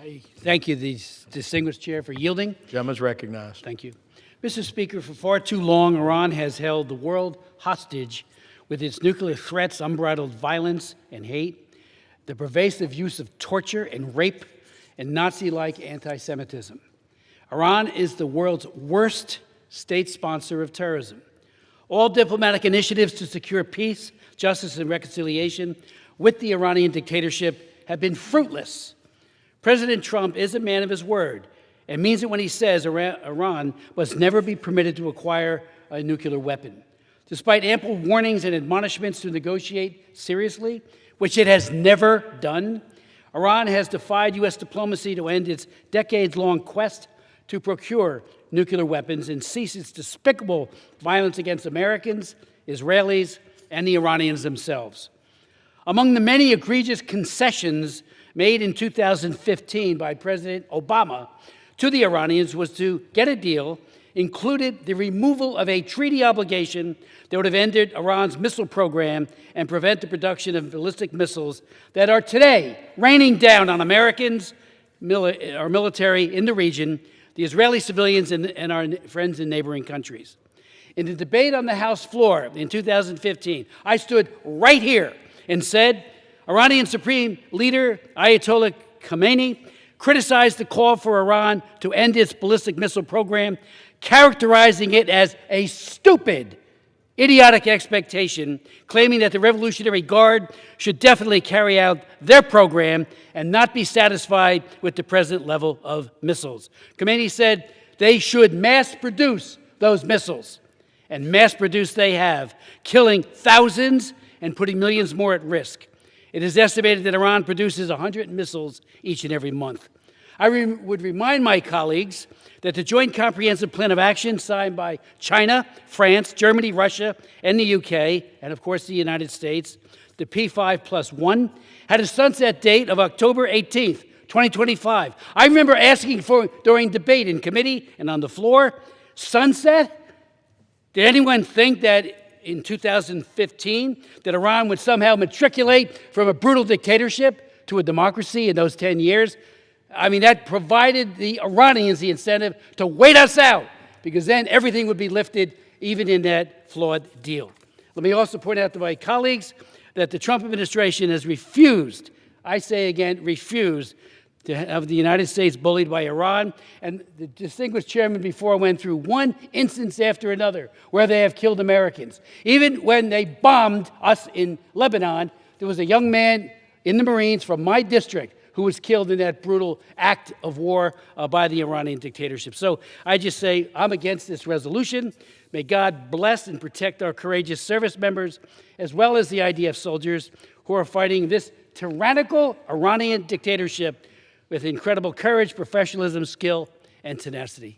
I thank you, the distinguished chair, for yielding. Gentleman is recognized. Thank you. Mr. Speaker, for far too long, Iran has held the world hostage with its nuclear threats, unbridled violence and hate, the pervasive use of torture and rape, and Nazi-like anti-Semitism. Iran is the world's worst state sponsor of terrorism. All diplomatic initiatives to secure peace, justice, and reconciliation with the Iranian dictatorship have been fruitless. President Trump is a man of his word and means it when he says Iran must never be permitted to acquire a nuclear weapon. Despite ample warnings and admonishments to negotiate seriously, which it has never done, Iran has defied U.S. diplomacy to end its decades-long quest to procure nuclear weapons and cease its despicable violence against Americans, Israelis, and the Iranians themselves. Among the many egregious concessions made in 2015 by President Obama to the Iranians was to get a deal included the removal of a treaty obligation that would have ended Iran's missile program and prevent the production of ballistic missiles that are today raining down on Americans, our military in the region, the Israeli civilians, and our friends in neighboring countries. In the debate on the House floor in 2015, I stood right here and said, Iranian Supreme Leader Ayatollah Khamenei criticized the call for Iran to end its ballistic missile program, characterizing it as a stupid, idiotic expectation, claiming that the Revolutionary Guard should definitely carry out their program and not be satisfied with the present level of missiles. Khamenei said they should mass produce those missiles, and mass produce they have, killing thousands and putting millions more at risk. It is estimated that Iran produces 100 missiles each and every month. I would remind my colleagues that the Joint Comprehensive Plan of Action signed by China, France, Germany, Russia, and the UK, and of course the United States, the P5+1, had a sunset date of October 18th, 2025. I remember asking for, during debate in committee and on the floor, sunset? Did anyone think that in 2015 that Iran would somehow matriculate from a brutal dictatorship to a democracy in those 10 years? I mean, that provided the Iranians the incentive to wait us out, because then everything would be lifted, even in that flawed deal. Let me also point out to my colleagues that the Trump administration has refused, I say again, refused, to have the United States bullied by Iran. And the distinguished chairman before went through one instance after another where they have killed Americans. Even when they bombed us in Lebanon, there was a young man in the Marines from my district who was killed in that brutal act of war by the Iranian dictatorship. So I just say I'm against this resolution. May God bless and protect our courageous service members, as well as the IDF soldiers who are fighting this tyrannical Iranian dictatorship with incredible courage, professionalism, skill, and tenacity.